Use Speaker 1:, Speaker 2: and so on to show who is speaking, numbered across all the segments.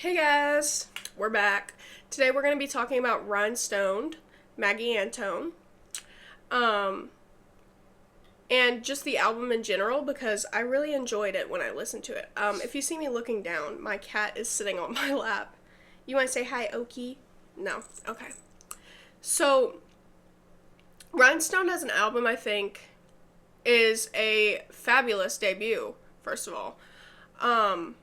Speaker 1: Hey guys, we're back. Today we're going to be talking about Rhinestoned, Maggie Antone, um, and just the album in general because I really enjoyed it when I listened to it. If you see me looking down, my cat is sitting on my lap. You want to say hi, Oki? No? Okay. So, Rhinestone as an album, I think, is a fabulous debut, first of all. Um,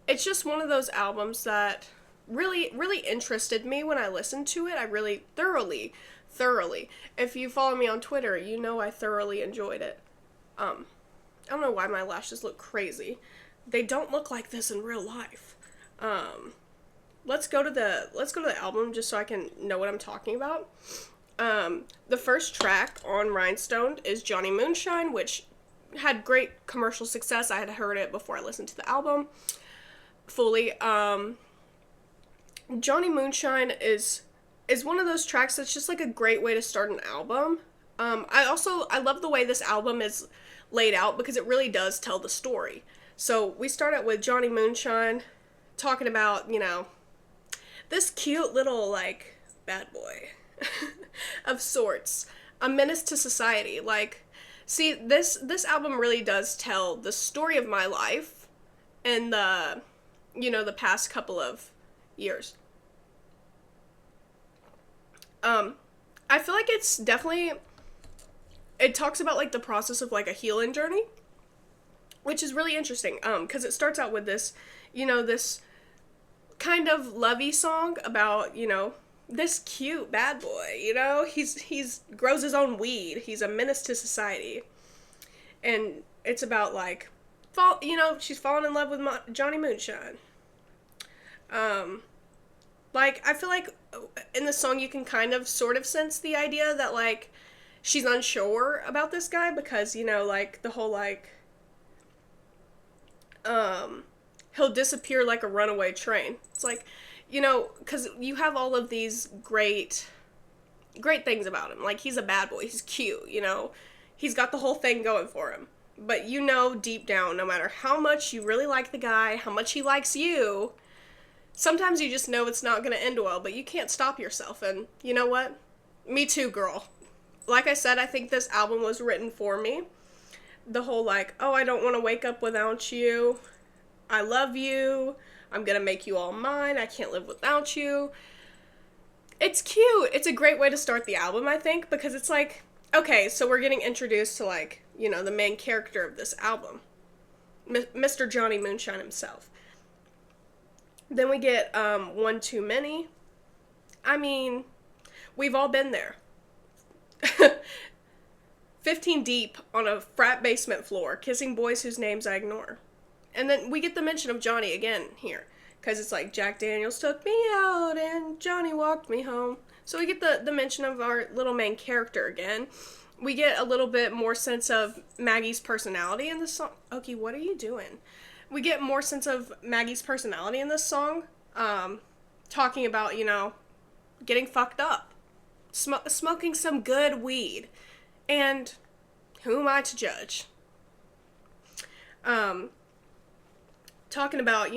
Speaker 1: it's just one of those albums that really interested me when I listened to it. I really thoroughly. If you follow me on Twitter, you know I thoroughly enjoyed it. I don't know why my lashes look crazy. They don't look like this in real life. Let's go to the album just so I can know what I'm talking about. The first track on Rhinestoned is Johnny Moonshine, which had great commercial success. I had heard it before I listened to the album fully. Johnny Moonshine is one of those tracks that's just like a great way to start an album. I love the way this album is laid out because it really does tell the story. So we start out with Johnny Moonshine talking about, this cute little like bad boy of sorts, a menace to society. Like, see, this album really does tell the story of my life and the past couple of years. I feel like it's definitely, it talks about like the process of like a healing journey, which is really interesting. Because it starts out with this, this kind of lovey song about, this cute bad boy, he's grows his own weed. He's a menace to society. And it's about like, she's fallen in love with Johnny Moonshine. Like, I feel like in the song you can kind of sort of sense the idea that, like, she's unsure about this guy because, like, the whole, like, he'll disappear like a runaway train. It's like, because you have all of these great things about him. Like, he's a bad boy. He's cute, He's got the whole thing going for him. But deep down, no matter how much you really like the guy, how much he likes you, sometimes you just know it's not going to end well, but you can't stop yourself. And you know what? Me too, girl. Like I said, I think this album was written for me. The whole like, oh, I don't want to wake up without you. I love you. I'm going to make you all mine. I can't live without you. It's cute. It's a great way to start the album, I think, because it's like, okay, so we're getting introduced to like, the main character of this album. Mr. Johnny Moonshine himself. Then we get One Too Many. I mean, we've all been there. 15 deep on a frat basement floor, kissing boys whose names I ignore. And then we get the mention of Johnny again here. Because it's like, Jack Daniels took me out and Johnny walked me home. So we get the mention of our little main character again. We get a little bit more sense of Maggie's personality in this song. Okay, what are you doing? We get more sense of Maggie's personality in this song, talking about, getting fucked up, smoking some good weed, and who am I to judge? Talking about,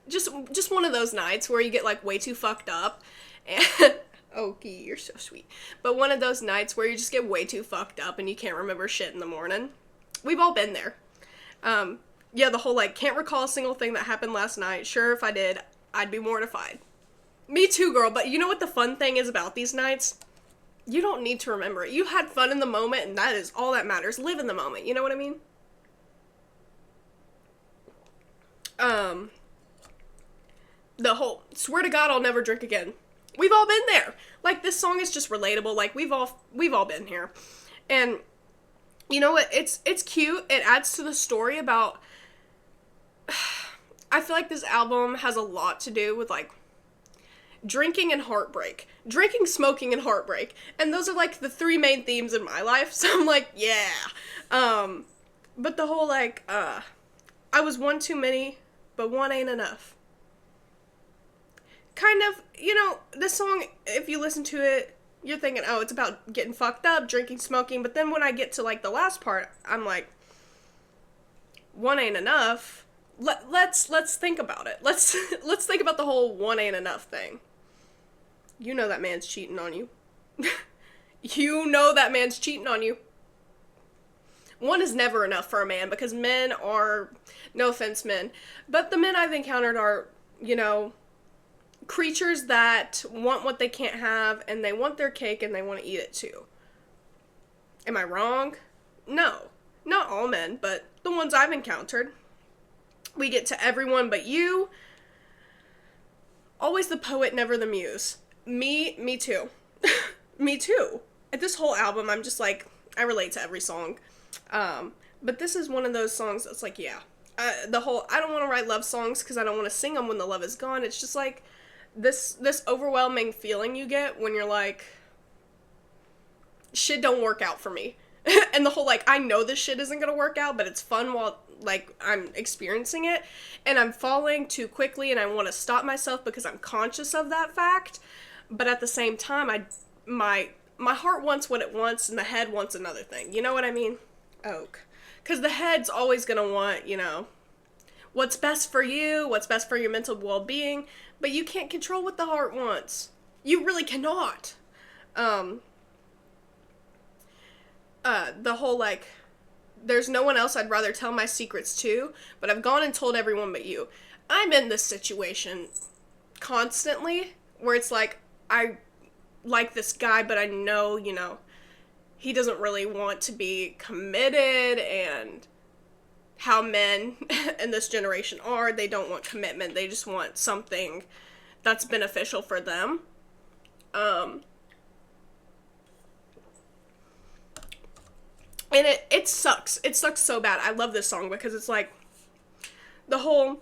Speaker 1: just one of those nights where you get, like, way too fucked up, and, Okie, you're so sweet, but one of those nights where you just get way too fucked up and you can't remember shit in the morning. We've all been there. Yeah, the whole, like, can't recall a single thing that happened last night. Sure, if I did, I'd be mortified. Me too, girl, but you know what the fun thing is about these nights? You don't need to remember it. You had fun in the moment, and that is all that matters. Live in the moment, you know what I mean? The whole, swear to God I'll never drink again. We've all been there. Like, this song is just relatable. Like, we've all been here. And you know what? It's cute. It adds to the story about, I feel like this album has a lot to do with, like, drinking and heartbreak. Drinking, smoking, and heartbreak. And those are, like, the three main themes in my life. So I'm like, yeah. But the whole, like, I was one too many, but one ain't enough. Kind of, this song, if you listen to it, you're thinking, oh, it's about getting fucked up, drinking, smoking, but then when I get to, like, the last part, I'm like, one ain't enough. let's think about it. Let's think about the whole one ain't enough thing. You know that man's cheating on you. You know that man's cheating on you. One is never enough for a man because men are, no offense men, but the men I've encountered are, creatures that want what they can't have and they want their cake and they want to eat it too. Am I wrong? No. Not all men, but the ones I've encountered. We get to everyone but you. Always the poet, never the muse. Me too. Me too. At this whole album, I'm just like, I relate to every song. But this is one of those songs that's like, yeah. I don't want to write love songs because I don't want to sing them when the love is gone. It's just like this overwhelming feeling you get when you're like, shit don't work out for me. And the whole, like, I know this shit isn't gonna work out, but it's fun while, like, I'm experiencing it. And I'm falling too quickly and I want to stop myself because I'm conscious of that fact. But at the same time, my heart wants what it wants and the head wants another thing. You know what I mean? Oak. Because the head's always going to want, what's best for you, what's best for your mental well-being, but you can't control what the heart wants. You really cannot. The whole, like, there's no one else I'd rather tell my secrets to, but I've gone and told everyone but you. I'm in this situation constantly where it's like, I like this guy, but I know, he doesn't really want to be committed, and how men in this generation are, they don't want commitment, they just want something that's beneficial for them. And it sucks. It sucks so bad. I love this song because it's like the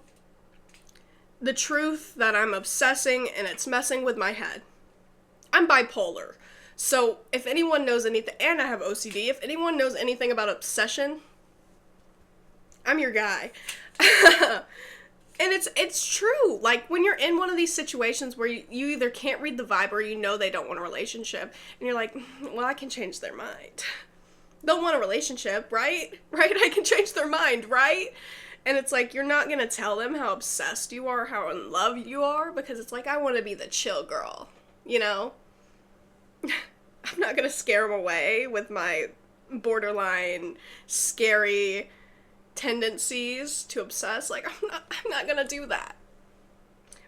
Speaker 1: truth that I'm obsessing and it's messing with my head. I'm bipolar. So if anyone knows anything, and I have OCD, if anyone knows anything about obsession, I'm your guy. And it's true. Like, when you're in one of these situations where you either can't read the vibe or they don't want a relationship, and you're like, well, I can change their mind. They'll want a relationship, right? Right? I can change their mind, right? And it's like, you're not going to tell them how obsessed you are, how in love you are, because it's like, I want to be the chill girl, I'm not going to scare them away with my borderline scary tendencies to obsess. Like, I'm not going to do that.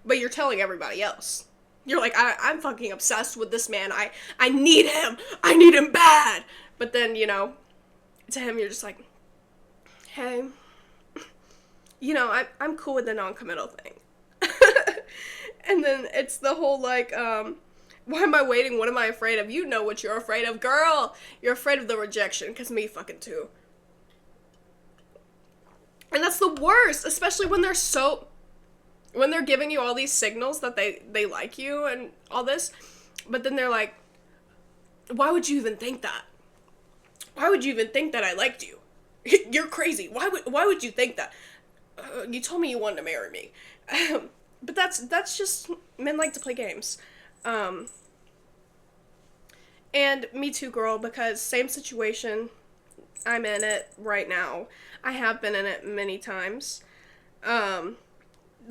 Speaker 1: But you're telling everybody else. You're like, I'm fucking obsessed with this man. I need him. I need him bad. But then, to him, you're just like, hey, I'm cool with the non-committal thing. And then it's the whole, like, why am I waiting? What am I afraid of? You know what you're afraid of, girl. You're afraid of the rejection, because me fucking too. And that's the worst, especially when they're giving you all these signals that they like you and all this, but then they're like, why would you even think that? Why would you even think that I liked you? You're crazy. Why would you think that? You told me you wanted to marry me. But that's just, men like to play games. And me too, girl, because same situation, I'm in it right now. I have been in it many times. The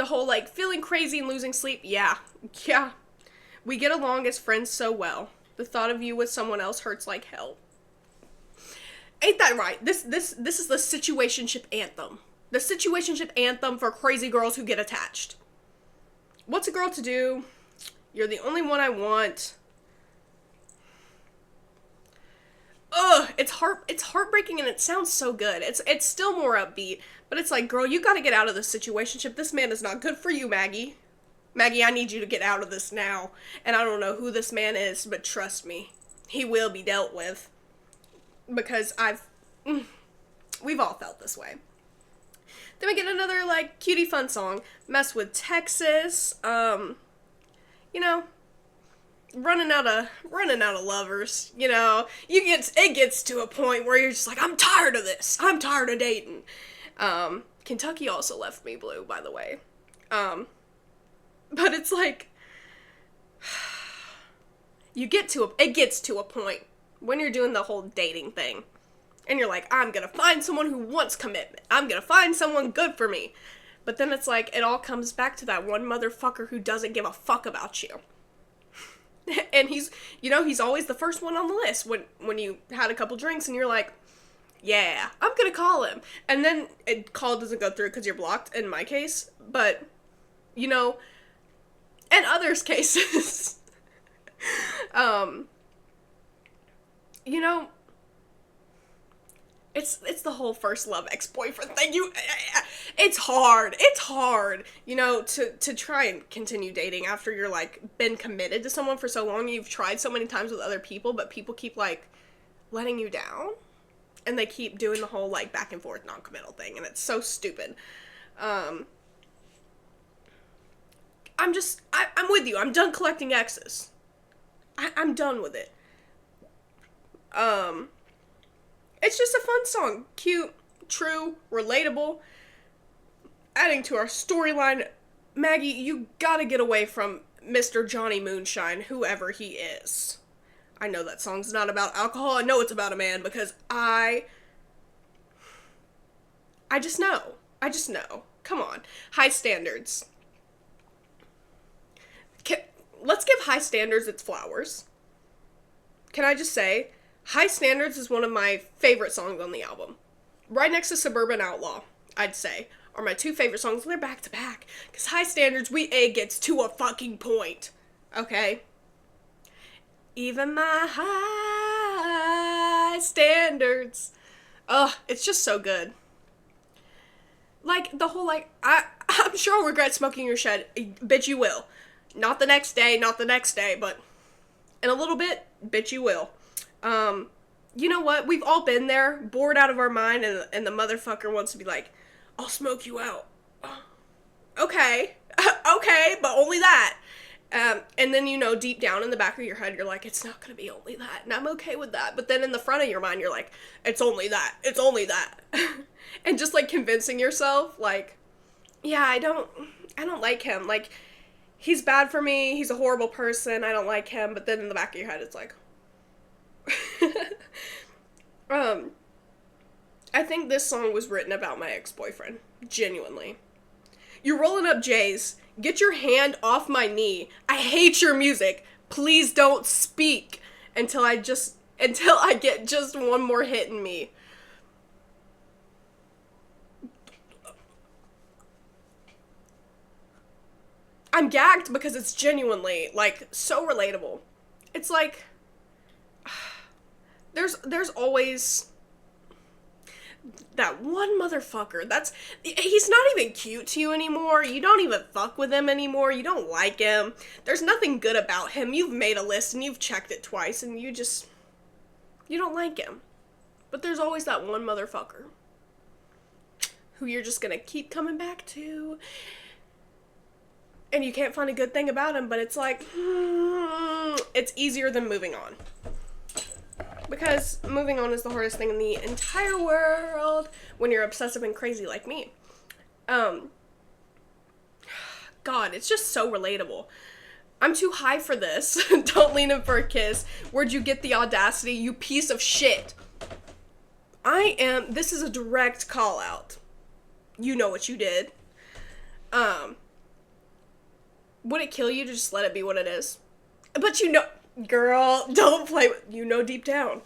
Speaker 1: whole, like, feeling crazy and losing sleep, yeah. We get along as friends so well. The thought of you with someone else hurts like hell. Ain't that right? This is the situationship anthem. The situationship anthem for crazy girls who get attached. What's a girl to do? You're the only one I want. Ugh, it's heartbreaking and it sounds so good. It's still more upbeat, but it's like, girl, you gotta get out of this situationship. This man is not good for you, Maggie. Maggie, I need you to get out of this now. And I don't know who this man is, but trust me, he will be dealt with. Because we've all felt this way. Then we get another, like, cutie fun song, Mess with Texas. Running out of lovers, it gets to a point where you're just like, I'm tired of this. I'm tired of dating. Kentucky also left me blue, by the way. But it's like, it gets to a point when you're doing the whole dating thing, and you're like, I'm gonna find someone who wants commitment. I'm gonna find someone good for me. But then it's like, it all comes back to that one motherfucker who doesn't give a fuck about you. And he's, you know, he's always the first one on the list when you had a couple drinks and you're like, yeah, I'm gonna call him. And then call doesn't go through because you're blocked, in my case. But, you know, in others' cases, you know, it's the whole first love ex-boyfriend thing. It's hard, you know, to try and continue dating after you're, like, been committed to someone for so long. You've tried so many times with other people, but people keep, like, letting you down. And they keep doing the whole, like, back and forth non-committal thing, and it's so stupid. I'm with you. I'm done collecting exes. I'm done with it. It's just a fun song. Cute, true, relatable. Adding to our storyline, Maggie, you gotta get away from Mr. Johnny Moonshine, whoever he is. I know that song's not about alcohol. I know it's about a man because I just know. I just know. Come on. High Standards. Let's give High Standards its flowers. Can I just say, High Standards is one of my favorite songs on the album. Right next to Suburban Outlaw, I'd say, are my two favorite songs, and they're back to back. Because High Standards, it gets to a fucking point. Okay? Even my high standards. Ugh, it's just so good. Like, the whole, like, I'm sure I'll regret smoking your shed. Bitch, you will. Not the next day, but in a little bit, bitch, you will. You know what? We've all been there, bored out of our mind, and the motherfucker wants to be like, I'll smoke you out. Okay. Okay, but only that. And then, you know, deep down in the back of your head, you're like, it's not going to be only that, and I'm okay with that. But then in the front of your mind, you're like, it's only that. And just, like, convincing yourself, like, yeah, I don't like him. Like, he's bad for me, he's a horrible person, I don't like him. But then in the back of your head, it's like, I think this song was written about my ex-boyfriend. Genuinely. You're rolling up J's. Get your hand off my knee. I hate your music. Please don't speak until I get just one more hit in me. I'm gagged because it's genuinely, like, so relatable. It's like, there's always that one motherfucker he's not even cute to you anymore. You don't even fuck with him anymore. You don't like him. There's nothing good about him. You've made a list and you've checked it twice and you don't like him. But there's always that one motherfucker who you're just gonna keep coming back to. And you can't find a good thing about him, but it's like, it's easier than moving on. Because moving on is the hardest thing in the entire world when you're obsessive and crazy like me. God, it's just so relatable. I'm too high for this. Don't lean in for a kiss. Where'd you get the audacity, you piece of shit? This is a direct call out. You know what you did. Would it kill you to just let it be what it is? But you know, girl, don't play with, deep down.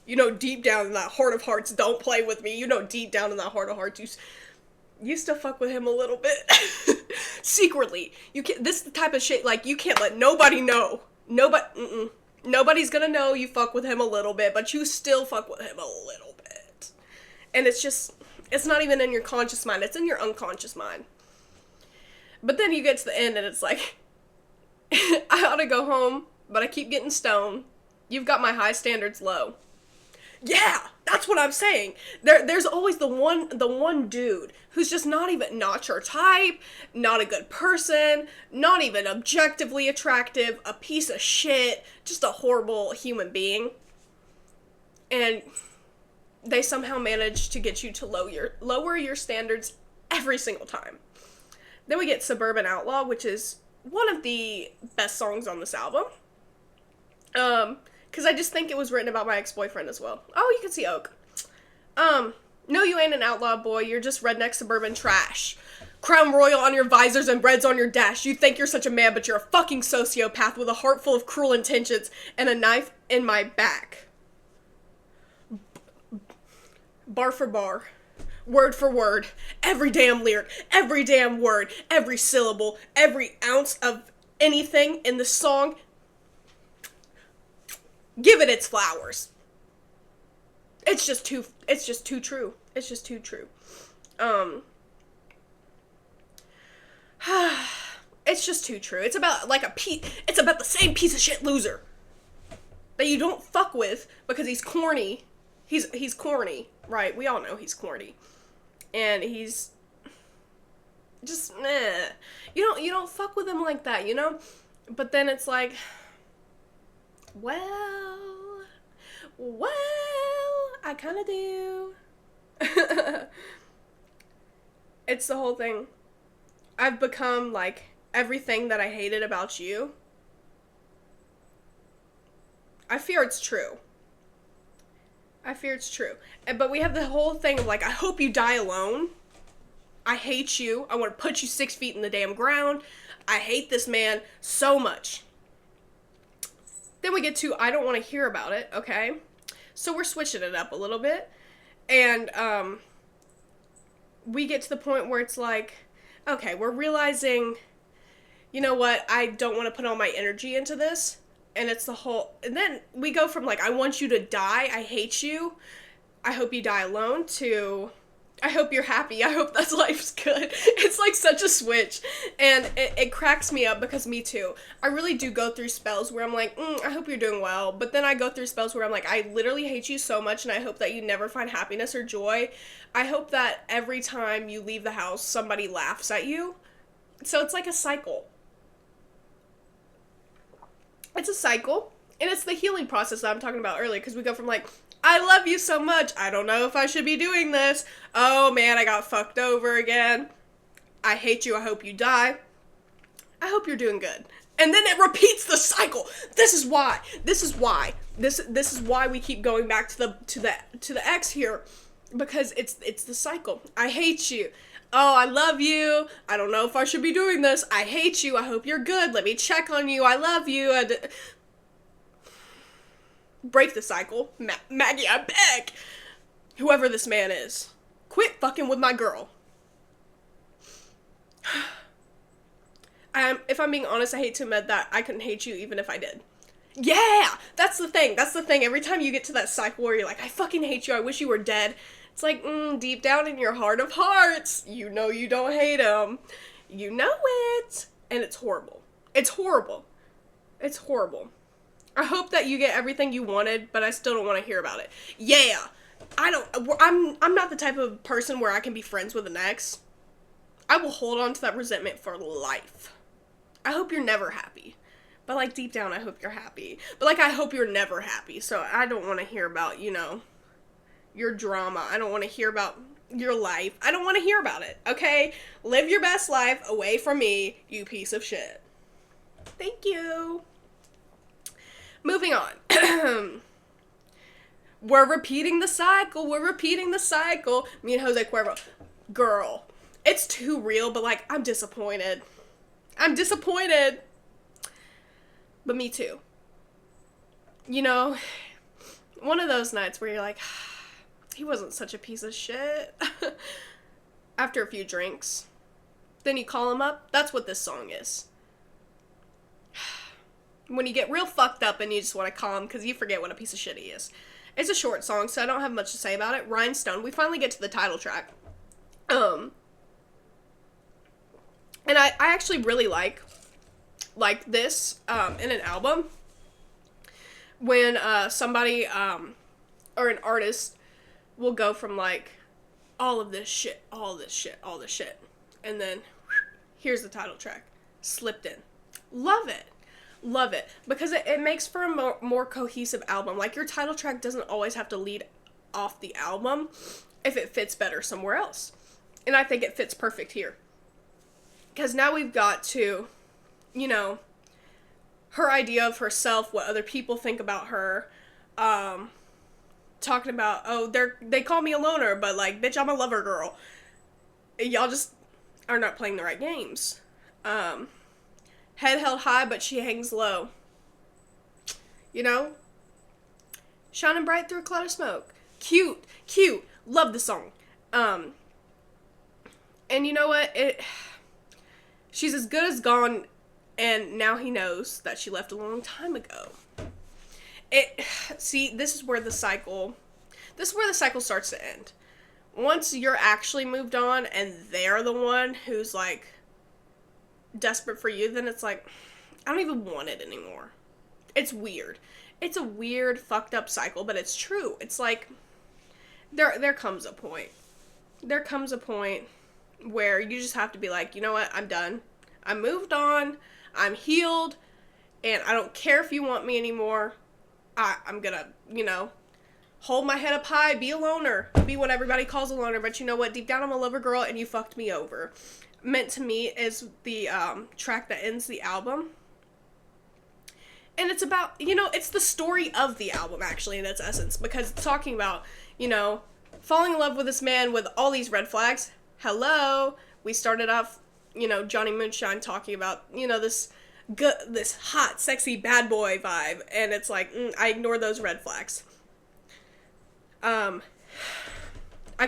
Speaker 1: You know deep down in that heart of hearts, don't play with me. You know deep down in that heart of hearts, you still fuck with him a little bit. Secretly. This type of shit, like, you can't let nobody know. Nobody's gonna know you fuck with him a little bit, but you still fuck with him a little bit. And it's not even in your conscious mind, it's in your unconscious mind. But then you get to the end and it's like, I ought to go home, but I keep getting stoned. You've got my high standards low. Yeah, that's what I'm saying. There's always the one dude who's just not your type, not a good person, not even objectively attractive, a piece of shit, just a horrible human being. And they somehow manage to get you to lower your standards every single time. Then we get Suburban Outlaw, which is one of the best songs on this album. Because I just think it was written about my ex-boyfriend as well. Oh, you can see Oak. No, you ain't an outlaw boy. You're just redneck suburban trash. Crown Royal on your visors and Reds on your dash. You think you're such a man, but you're a fucking sociopath with a heart full of cruel intentions and a knife in my back. Bar for bar. Word for word. Every damn lyric. Every damn word. Every syllable. Every ounce of anything in the song. Give it its flowers. It's just too true. It's just too true. It's just too true. It's about it's about the same piece of shit loser that you don't fuck with because he's corny. He's corny, right? We all know he's corny. And he's just You don't fuck with him like that, you know? But then it's like, well, I kind of do. It's the whole thing. I've become, like, everything that I hated about you. I fear it's true. But we have the whole thing of, like, I hope you die alone. I hate you. I want to put you 6 feet in the damn ground. I hate this man so much. Then we get to, I don't want to hear about it, okay? So we're switching it up a little bit. And, we get to the point where it's like, okay, we're realizing, you know what, I don't want to put all my energy into this. And it's the whole, and then we go from like, I want you to die, I hate you, I hope you die alone, to, I hope you're happy, I hope that life's good. It's like such a switch. And it cracks me up because me too. I really do go through spells where I'm like, I hope you're doing well. But then I go through spells where I'm like, I literally hate you so much and I hope that you never find happiness or joy. I hope that every time you leave the house, somebody laughs at you. So it's like a cycle. It's a cycle. And it's the healing process that I'm talking about earlier. Because we go from like, I love you so much. I don't know if I should be doing this. Oh man, I got fucked over again. I hate you. I hope you die. I hope you're doing good. And then it repeats the cycle. This is why we keep going back to the X here, because it's the cycle. I hate you. Oh, I love you. I don't know if I should be doing this. I hate you. I hope you're good. Let me check on you. I love you. Break the cycle. Maggie, I beg. Whoever this man is, quit fucking with my girl. If I'm being honest, I hate to admit that I couldn't hate you even if I did. Yeah, that's the thing. Every time you get to that cycle where you're like, I fucking hate you, I wish you were dead. It's like, deep down in your heart of hearts, you know you don't hate him. You know it. And it's horrible. It's horrible. I hope that you get everything you wanted, but I still don't want to hear about it. Yeah. I'm not the type of person where I can be friends with an ex. I will hold on to that resentment for life. I hope you're never happy. But, like, deep down, I hope you're happy. But, like, I hope you're never happy. So, I don't want to hear about, your drama. I don't want to hear about your life. I don't want to hear about it, okay? Live your best life away from me, you piece of shit. Thank you. Moving on. We're repeating the cycle. Me and Jose Cuervo. Girl. It's too real, but, like, I'm disappointed. But me too. One of those nights where you're like, he wasn't such a piece of shit. After a few drinks. Then you call him up. That's what this song is. When you get real fucked up and you just want to call him because you forget what a piece of shit he is. It's a short song, so I don't have much to say about it. Rhinestoned. We finally get to the title track. And I actually really like this in an album when somebody or an artist will go from like all this shit, and then here's the title track slipped in. Love it because it makes for a more cohesive album. Like, your title track doesn't always have to lead off the album if it fits better somewhere else, and I think it fits perfect here. Because now we've got to, her idea of herself, what other people think about her, talking about, they call me a loner, but, like, bitch, I'm a lover girl. Y'all just, are not playing the right games. Head held high, but she hangs low. You know? Shining bright through a cloud of smoke. Cute. Love the song. And you know what? She's as good as gone, and now he knows that she left a long time ago. See, this is where the cycle starts to end. Once you're actually moved on and they're the one who's like desperate for you, then it's like, I don't even want it anymore. It's weird. It's a weird, fucked up cycle, but it's true. It's like, there comes a point. There comes a point where you just have to be like, you know what, I'm done. I moved on. I'm healed. And I don't care if you want me anymore. I'm gonna, hold my head up high, be a loner, be what everybody calls a loner, but you know what, deep down I'm a lover girl, and you fucked me over. Meant to Me is the track that ends the album. And it's about, it's the story of the album, actually, in its essence, because it's talking about, falling in love with this man with all these red flags. We started off, Johnny Moonshine talking about, this hot, sexy bad boy vibe, and it's like, I ignore those red flags. I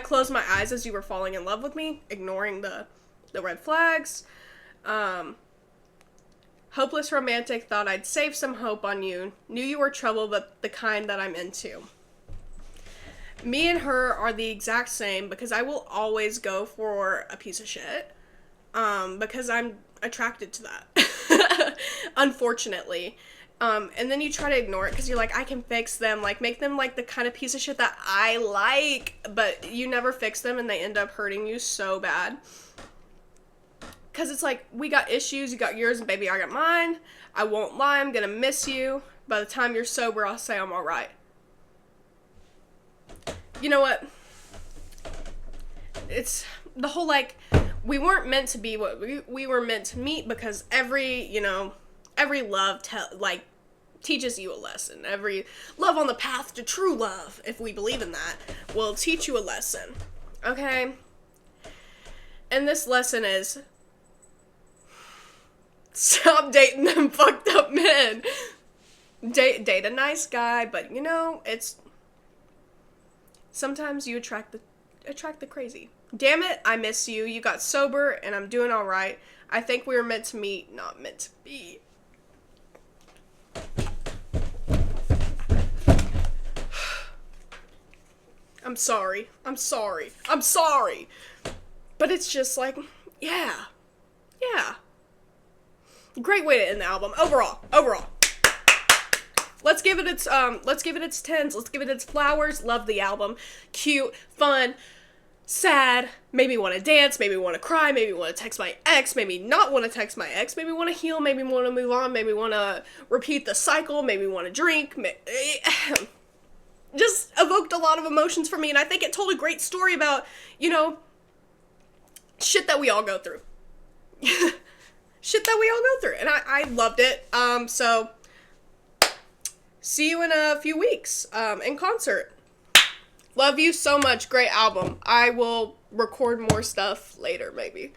Speaker 1: closed my eyes as you were falling in love with me, ignoring the red flags. Hopeless romantic, thought I'd save some hope on you. Knew you were trouble, but the kind that I'm into. Me and her are the exact same, because I will always go for a piece of shit. Because I'm attracted to that. Unfortunately. And then you try to ignore it because you're like, I can fix them, like, make them, like, the kind of piece of shit that I like, but you never fix them, and they end up hurting you so bad. Because it's like, we got issues, you got yours, and baby, I got mine. I won't lie, I'm gonna miss you. By the time you're sober, I'll say I'm alright. You know what? It's the whole, like, we weren't meant to be what we were meant to meet, because every love, teaches you a lesson. Every love on the path to true love, if we believe in that, will teach you a lesson. Okay? And this lesson is, stop dating them fucked up men. Date a nice guy, but it's, sometimes you attract the crazy. Damn it, I miss you. You got sober, and I'm doing alright. I think we were meant to meet, not meant to be. I'm sorry. But it's just like, yeah. Great way to end the album. Overall. Let's give it its 10s. Let's give it its flowers. Love the album. Cute, fun, sad, made me want to dance, made me want to cry, made me want to text my ex, made me not want to text my ex, made me want to heal, made me want to move on, made me want to repeat the cycle, made me want to drink, just evoked a lot of emotions for me, and I think it told a great story about, shit that we all go through. And I loved it. So, see you in a few weeks, in concert. Love you so much. Great album. I will record more stuff later, maybe.